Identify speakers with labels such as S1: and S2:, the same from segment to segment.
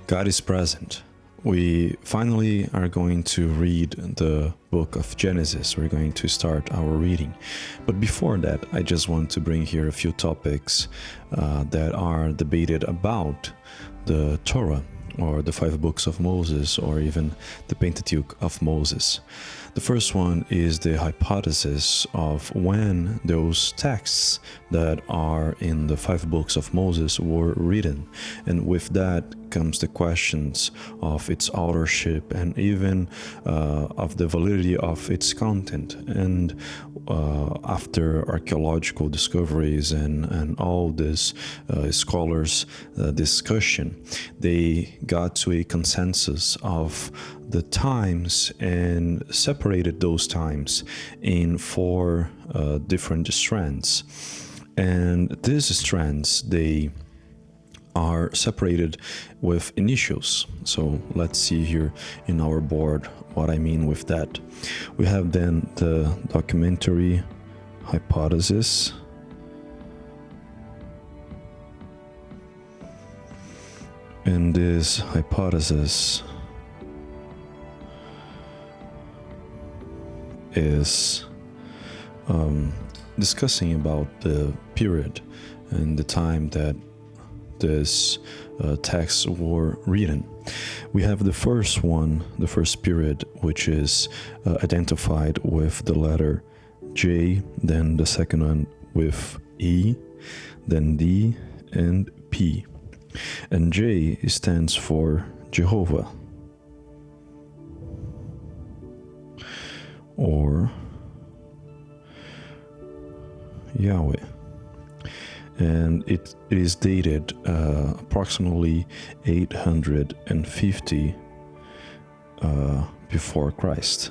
S1: God is present. We finally are going to read the book of Genesis. We're going to start our reading. But before that, I just want to bring here a few topics that are debated about the Torah, or the 5 books of Moses, or even the Pentateuch of Moses. The first one is the hypothesis of when those texts that are in the 5 books of Moses were written. And with that comes the questions of its authorship and even of the validity of its content. And after archaeological discoveries and all this scholars' discussion, they got to a consensus of the times and separated those times in 4 different strands. And these strands, they are separated with initials. So let's see here in our board what I mean with that. We have then the documentary hypothesis, and this hypothesis is discussing about the period and the time that this texts were written. We have the first one, the first period, which is identified with the letter J, then the second one with E, then D, and P. And J stands for Jehovah, or Yahweh. And it is dated approximately 850 before Christ.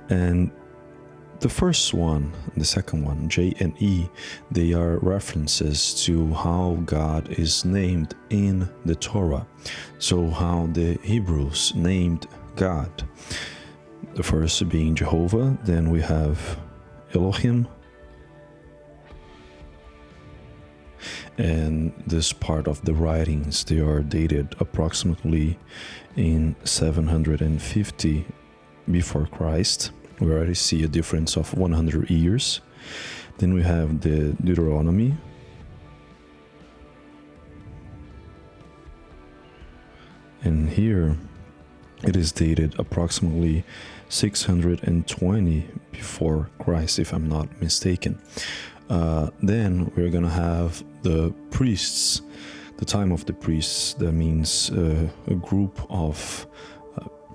S1: And the first one, the second one, J and E, they are references to how God is named in the Torah. So how the Hebrews named God. The first being Jehovah, then we have Elohim. And this part of the writings, they are dated approximately in 750 before Christ. We already see a difference of 100 years. Then we have the Deuteronomy. And here it is dated approximately 620 before Christ, if I'm not mistaken. Then we're gonna have the priests, the time of the priests. That means a group of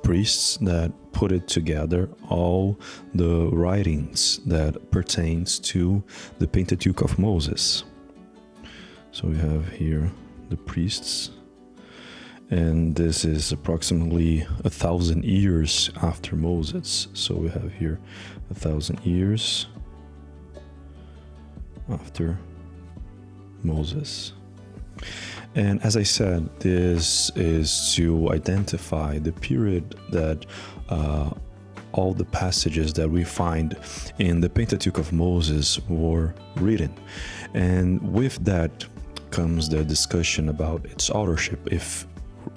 S1: priests that put it together, all the writings that pertains to the Pentateuch of Moses. So we have here the priests, and this is approximately 1,000 years after Moses. So we have here 1,000 years after Moses. And as I said, this is to identify the period that all the passages that we find in the Pentateuch of Moses were written. And with that comes the discussion about its authorship, if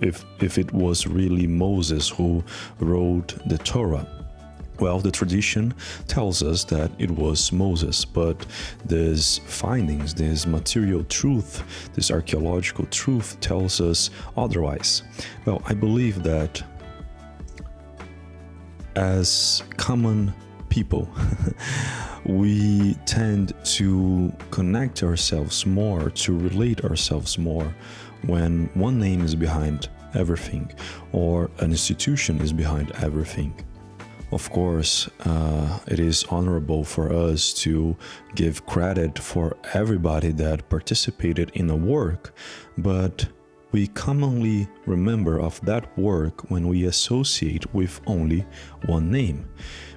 S1: it was really Moses who wrote the Torah. Well, the tradition tells us that it was Moses, but these findings, this material truth, this archaeological truth tells us otherwise. Well, I believe that as common people, we tend to connect ourselves more, to relate ourselves more when one name is behind everything, or an institution is behind everything. Of course, it is honorable for us to give credit for everybody that participated in a work, but we commonly remember of that work when we associate with only one name.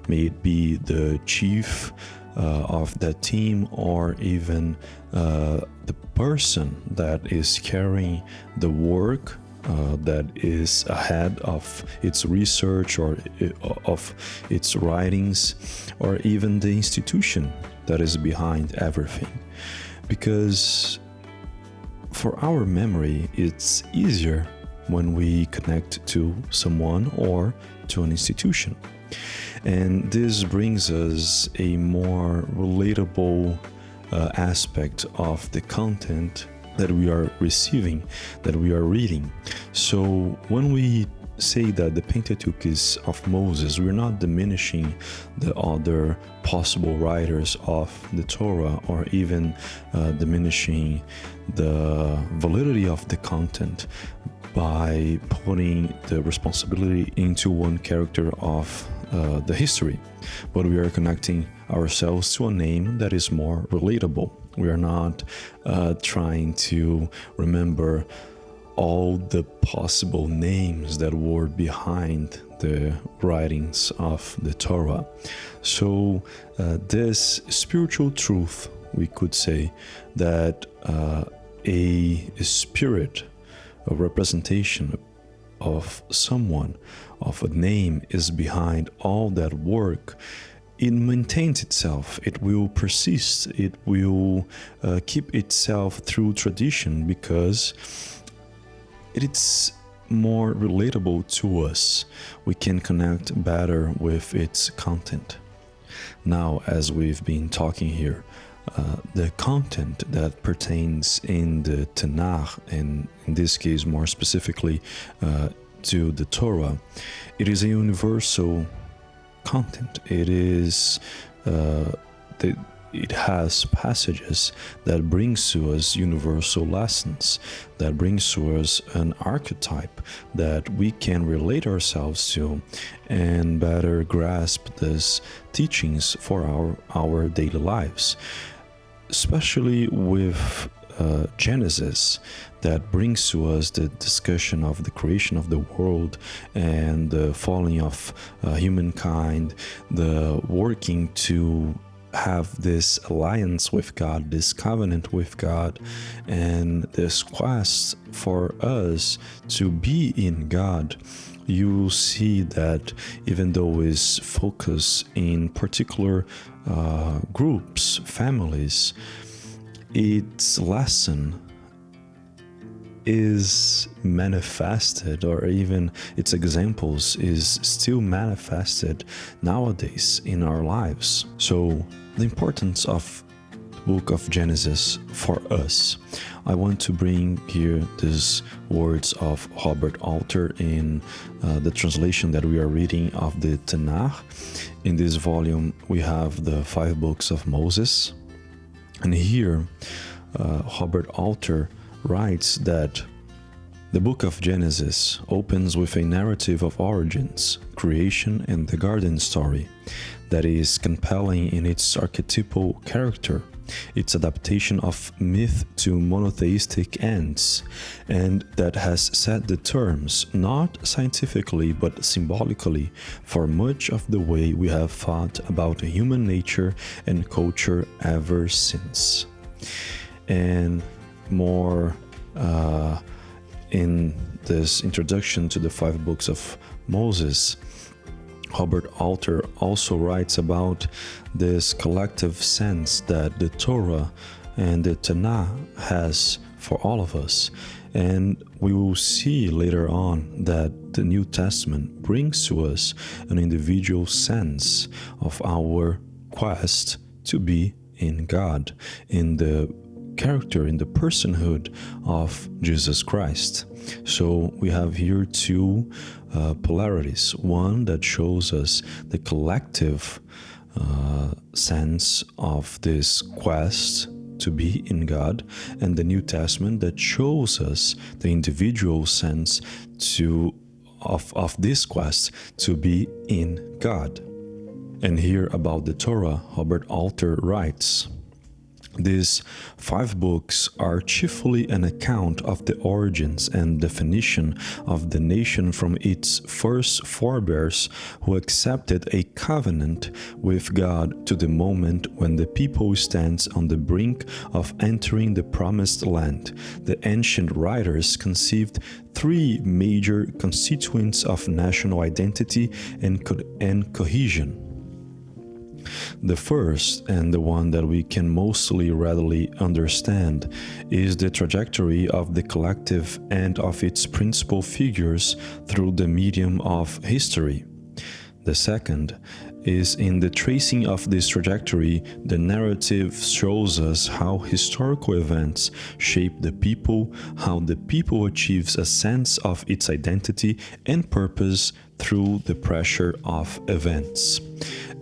S1: May it be the chief of that team, or even the person that is carrying the work that is ahead of its research or of its writings, or even the institution that is behind everything. Because for our memory, it's easier when we connect to someone or to an institution. And this brings us a more relatable aspect of the content that we are receiving, that we are reading. So when we say that the Pentateuch is of Moses, we're not diminishing the other possible writers of the Torah, or even diminishing the validity of the content by putting the responsibility into one character of the history. But we are connecting ourselves to a name that is more relatable. We are not trying to remember all the possible names that were behind the writings of the Torah. So this spiritual truth, we could say, that a spirit, a representation of someone, of a name, is behind all that work, it maintains itself, it will persist, it will keep itself through tradition, because it's more relatable to us. We can connect better with its content. Now, as we've been talking here, the content that pertains in the Tanakh, and in this case more specifically to the Torah, it is a universal content. It is it has passages that brings to us universal lessons, that brings to us an archetype that we can relate ourselves to and better grasp these teachings for our daily lives. Especially with Genesis, that brings to us the discussion of the creation of the world and the falling of humankind, the working to have this alliance with God, this covenant with God, and this quest for us to be in God. You will see that even though it's focused in particular groups, families, its lesson is manifested, or even its examples is still manifested nowadays in our lives. So the importance of the book of Genesis for us. I want to bring here these words of Robert Alter in the translation that we are reading of the Tanakh. In this volume we have the 5 books of Moses, and here Robert Alter writes that the book of Genesis opens with a narrative of origins, creation, and the garden story that is compelling in its archetypal character, its adaptation of myth to monotheistic ends, and that has set the terms, not scientifically but symbolically, for much of the way we have thought about human nature and culture ever since. And more in this introduction to the 5 books of Moses, Robert Alter also writes about this collective sense that the Torah and the Tanakh has for all of us. And we will see later on that the New Testament brings to us an individual sense of our quest to be in God, in the character, in the personhood of Jesus Christ. So we have here 2 polarities. One that shows us the collective sense of this quest to be in God, and the New Testament that shows us the individual sense of this quest to be in God. And here about the Torah, Robert Alter writes, these 5 books are chiefly an account of the origins and definition of the nation from its first forebears who accepted a covenant with God to the moment when the people stands on the brink of entering the promised land. The ancient writers conceived 3 major constituents of national identity and cohesion. The first, and the one that we can mostly readily understand, is the trajectory of the collective and of its principal figures through the medium of history. The second is in the tracing of this trajectory, the narrative shows us how historical events shape the people, how the people achieves a sense of its identity and purpose through the pressure of events.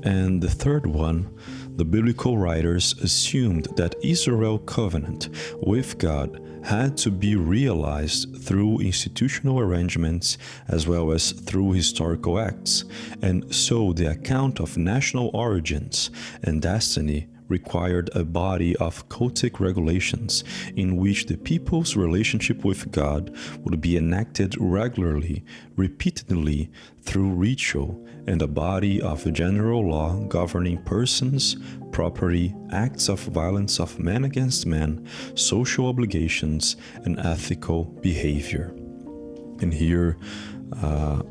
S1: And the third one, the biblical writers assumed that Israel's covenant with God had to be realized through institutional arrangements as well as through historical acts, and so the account of national origins and destiny required a body of cultic regulations in which the people's relationship with God would be enacted regularly, repeatedly through ritual, and a body of general law governing persons, property, acts of violence of man against man, social obligations, and ethical behavior. And here,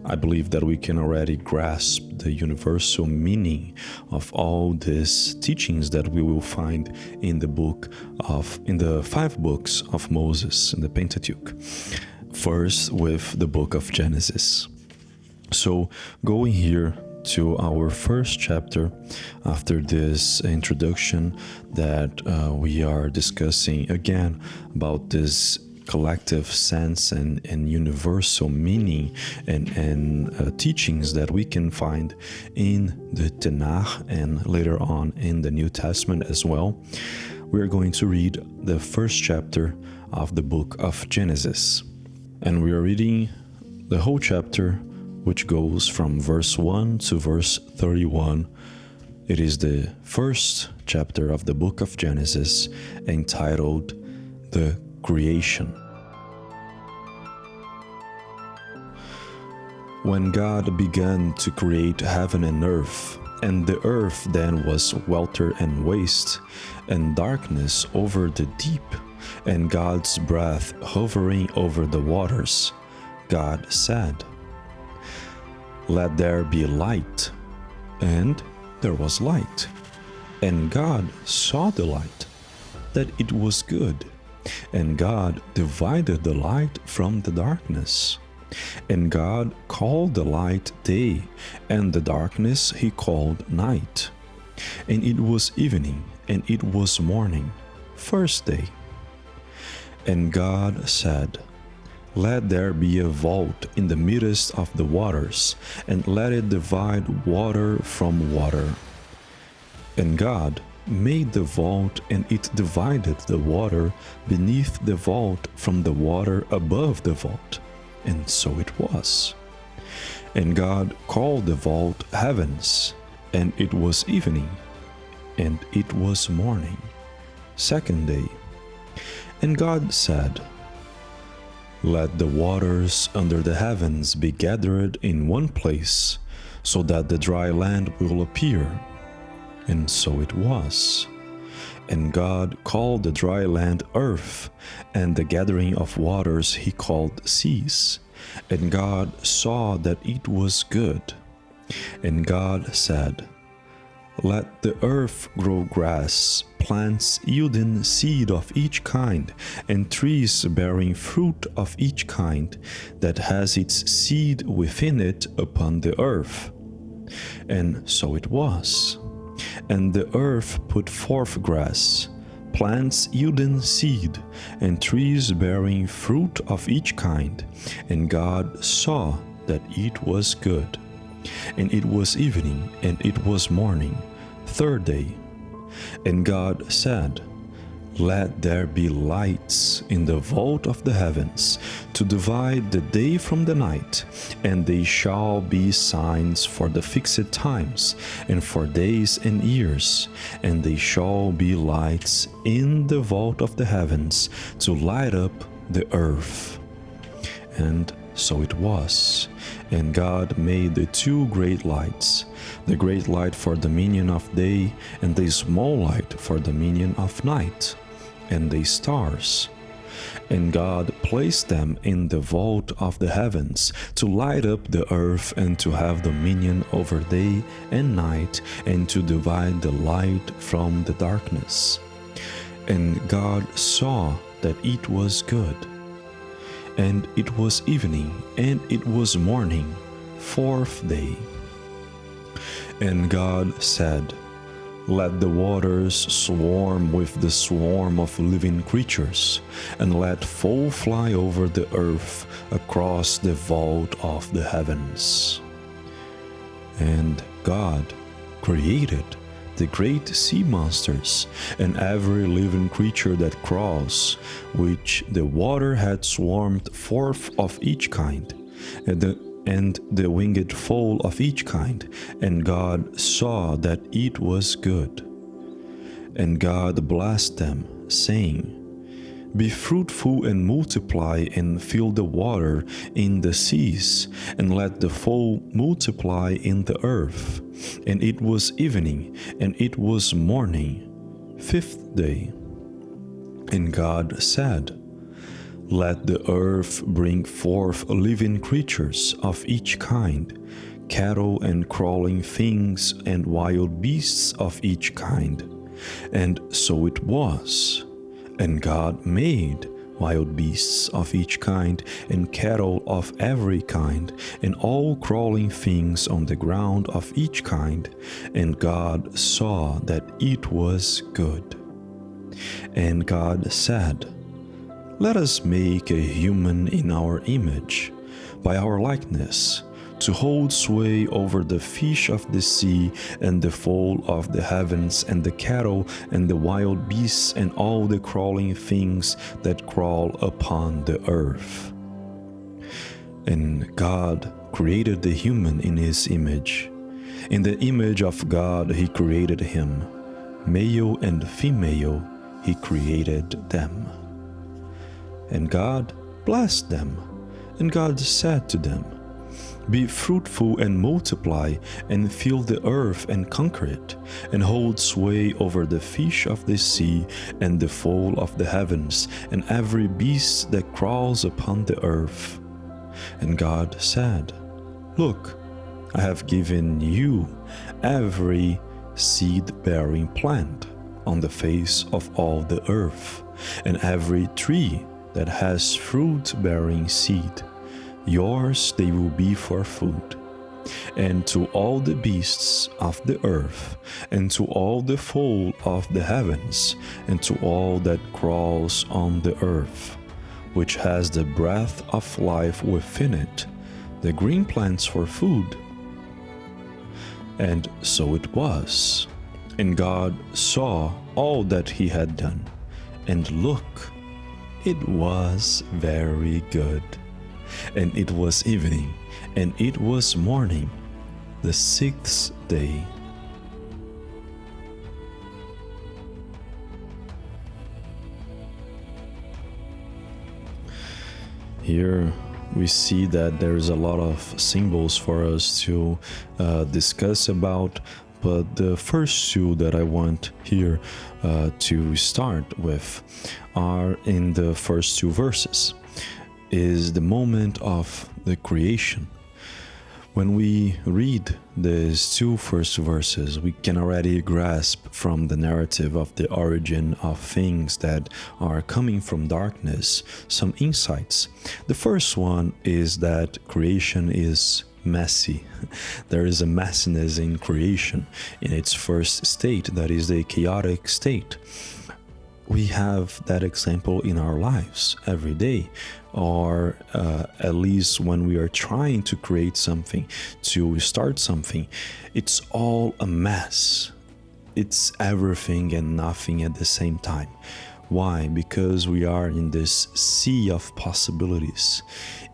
S1: I believe that we can already grasp the universal meaning of all these teachings that we will find in the 5 books of Moses in the Pentateuch. First, with the book of Genesis. So, going here to our first chapter, after this introduction that we are discussing again about this collective sense and universal meaning and teachings that we can find in the Tanakh and later on in the New Testament as well, we're going to read the first chapter of the book of Genesis. And we are reading the whole chapter, which goes from verse 1 to verse 31. It is the first chapter of the book of Genesis, entitled The Creation. When God began to create heaven and earth, and the earth then was welter and waste, and darkness over the deep, and God's breath hovering over the waters, God said, "Let there be light." And there was light. And God saw the light, that it was good. And God divided the light from the darkness. And God called the light day, and the darkness he called night. And it was evening, and it was morning, first day. And God said, "Let there be a vault in the midst of the waters, and let it divide water from water." And God made the vault, and it divided the water beneath the vault from the water above the vault. And so it was. And God called the vault heavens, and it was evening, and it was morning, second day. And God said, "Let the waters under the heavens be gathered in one place, so that the dry land will appear." And so it was. And God called the dry land earth, and the gathering of waters he called seas. And God saw that it was good. And God said, "Let the earth grow grass, plants yielding seed of each kind, and trees bearing fruit of each kind, that has its seed within it upon the earth." And so it was. And the earth put forth grass, plants yielding seed, and trees bearing fruit of each kind. And God saw that it was good. And it was evening, and it was morning, third day. And God said, "Let there be lights in the vault of the heavens, to divide the day from the night, and they shall be signs for the fixed times, and for days and years, and they shall be lights in the vault of the heavens, to light up the earth." And so it was. And God made the 2 great lights, the great light for dominion of day, and the small light for dominion of night, and the stars. And God placed them in the vault of the heavens to light up the earth and to have dominion over day and night and to divide the light from the darkness. And God saw that it was good. And it was evening, and it was morning, fourth day. And God said, "Let the waters swarm with the swarm of living creatures, and let fowl fly over the earth across the vault of the heavens." And God created the great sea monsters and every living creature that crawls, which the water had swarmed forth of each kind, and the winged fowl of each kind. And God saw that it was good. And God blessed them, saying, "Be fruitful and multiply and fill the water in the seas, and let the fowl multiply in the earth." And it was evening, and it was morning, fifth day. And God said, "Let the earth bring forth living creatures of each kind, cattle and crawling things and wild beasts of each kind." And so it was. And God made wild beasts of each kind, and cattle of every kind, and all crawling things on the ground of each kind. And God saw that it was good. And God said, "Let us make a human in our image, by our likeness, to hold sway over the fish of the sea and the fowl of the heavens and the cattle and the wild beasts and all the crawling things that crawl upon the earth." And God created the human in his image. In the image of God he created him. Male and female he created them. And God blessed them. And God said to them, "Be fruitful and multiply, and fill the earth and conquer it, and hold sway over the fish of the sea, and the fowl of the heavens, and every beast that crawls upon the earth." And God said, "Look, I have given you every seed-bearing plant on the face of all the earth, and every tree that has fruit-bearing seed. Yours they will be for food. And to all the beasts of the earth, and to all the fowl of the heavens, and to all that crawls on the earth, which has the breath of life within it, the green plants for food." And so it was. And God saw all that he had done, and look, it was very good. And it was evening, and it was morning, the sixth day. Here we see that there's a lot of symbols for us to discuss about, but the first two that I want here to start with are in the first two verses. Is the moment of the creation. When we read these two first verses, we can already grasp from the narrative of the origin of things that are coming from darkness some insights. The first one is that creation is messy. There is a messiness in creation in its first state, that is the chaotic state. We have that example in our lives every day, or at least when we are trying to create something, to start something, it's all a mess. It's everything and nothing at the same time. Why? Because we are in this sea of possibilities,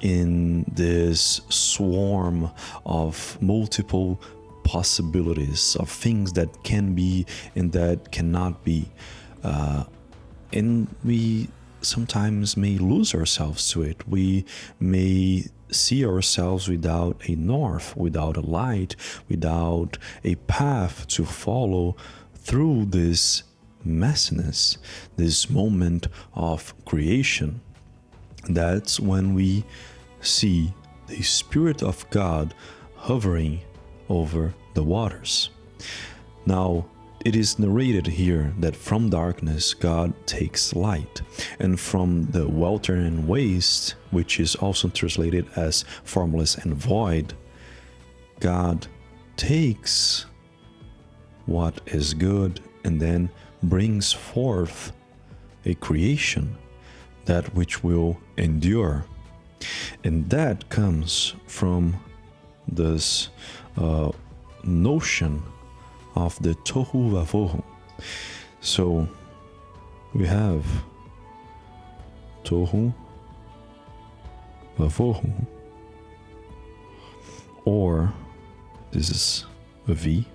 S1: in this swarm of multiple possibilities of things that can be and that cannot be. And we sometimes may lose ourselves to it. We may see ourselves without a north, without a light, without a path to follow through this messiness, this moment of creation, that's when we see the Spirit of God hovering over the waters. Now, it is narrated here that from darkness God takes light, and from the welter and waste, which is also translated as formless and void, God takes what is good and then brings forth a creation, that which will endure. And that comes from this notion of the tohu vavohu. So we have tohu vavohu, or this is a V,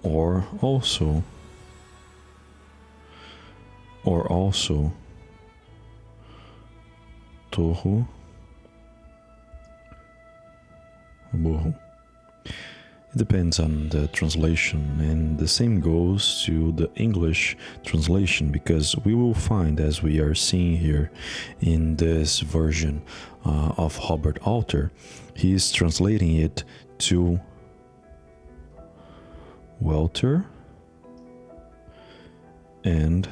S1: or also tohu vavohu. It depends on the translation, and the same goes to the English translation, because we will find, as we are seeing here in this version of Robert Alter, he is translating it to welter and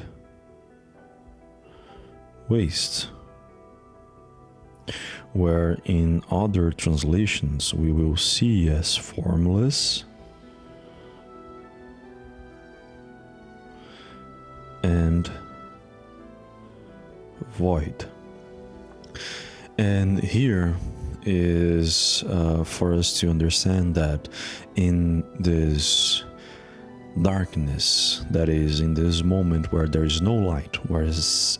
S1: waste, where in other translations we will see as formless and void. And here is for us to understand that in this darkness, that is, in this moment where there is no light, where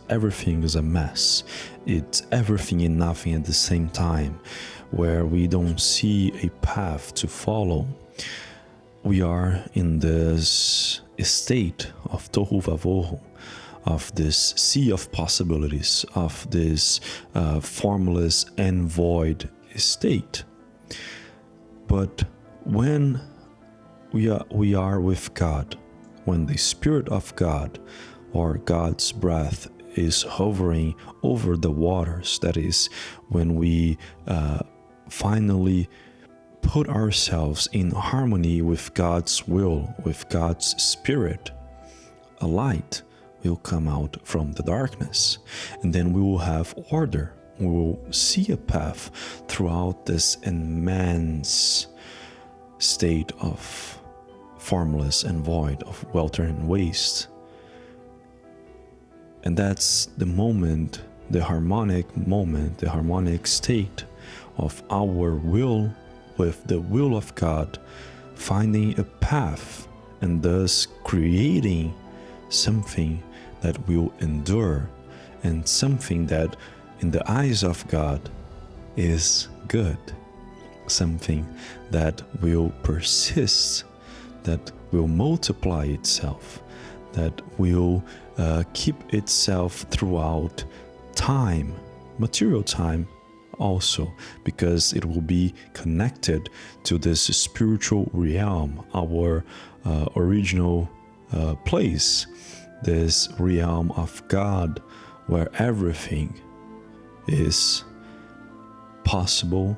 S1: everything is a mess, it's everything and nothing at the same time, where we don't see a path to follow, we are in this state of tohu vavohu, of this sea of possibilities, of this formless and void state. But when we are with God, when the Spirit of God, or God's breath, is hovering over the waters, that is, when we finally put ourselves in harmony with God's will, with God's Spirit, a light will come out from the darkness, and then we will have order. We will see a path throughout this immense state of formless and void, of welter and waste. And that's the moment, the harmonic moment, the harmonic state of our will with the will of God, finding a path and thus creating something that will endure, and something that in the eyes of God is good, something that will persist, that will multiply itself, that will keep itself throughout time, material time also, because it will be connected to this spiritual realm, our original place, this realm of God, where everything is possible,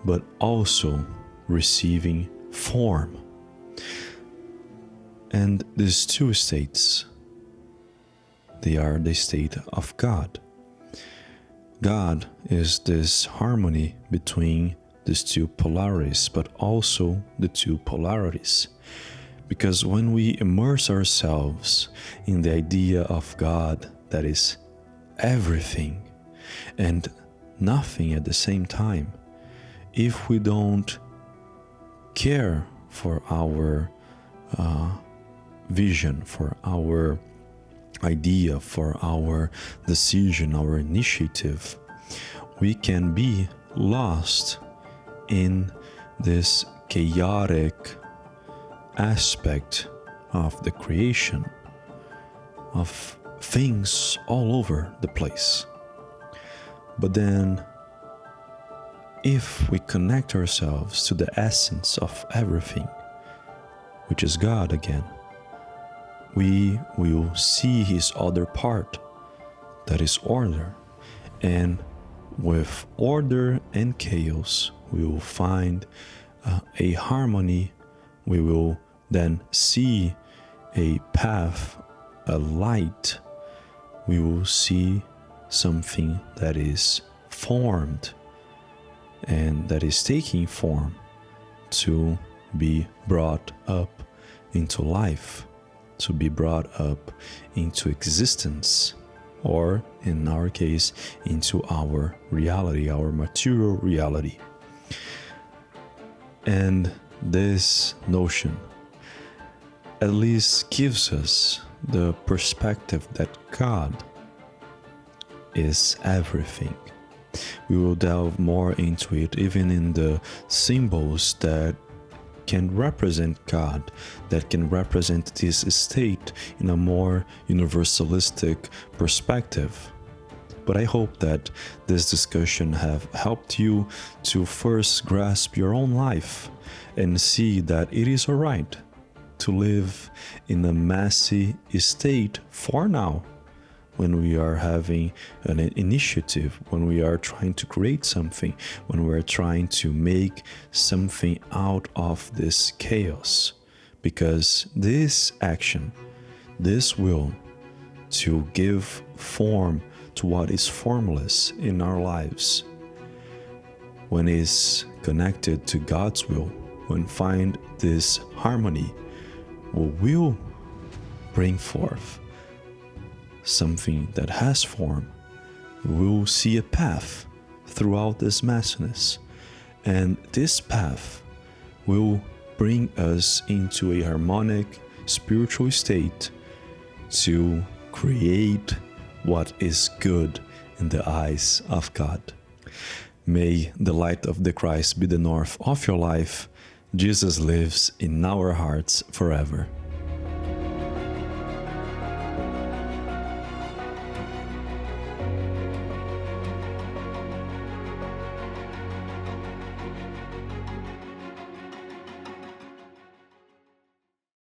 S1: but also receiving form. And these two states, they are the state of God. God is this harmony between these two polarities, but also the two polarities. Because when we immerse ourselves in the idea of God that is everything and nothing at the same time, if we don't care for our vision, for our idea, for our decision, our initiative, we can be lost in this chaotic aspect of the creation, of things all over the place. But then, if we connect ourselves to the essence of everything, which is God again, we will see his other part, that is order. And with order and chaos, we will find a harmony. We will then see a path, a light. We will see something that is formed and that is taking form to be brought up into life, to be brought up into existence, or in our case, into our reality, our material reality. And this notion at least gives us the perspective that God is everything. We will delve more into it, even in the symbols that can represent God, that can represent this state in a more universalistic perspective. But I hope that this discussion have helped you to first grasp your own life and see that it is alright to live in a messy state for now, when we are having an initiative, when we are trying to create something, when we are trying to make something out of this chaos. Because this action, this will to give form to what is formless in our lives, when is connected to God's will, when find this harmony, will bring forth something that has form. We'll see a path throughout this messiness, and this path will bring us into a harmonic spiritual state to create what is good in the eyes of God. May the light of the Christ be the north of your life. Jesus lives in our hearts forever.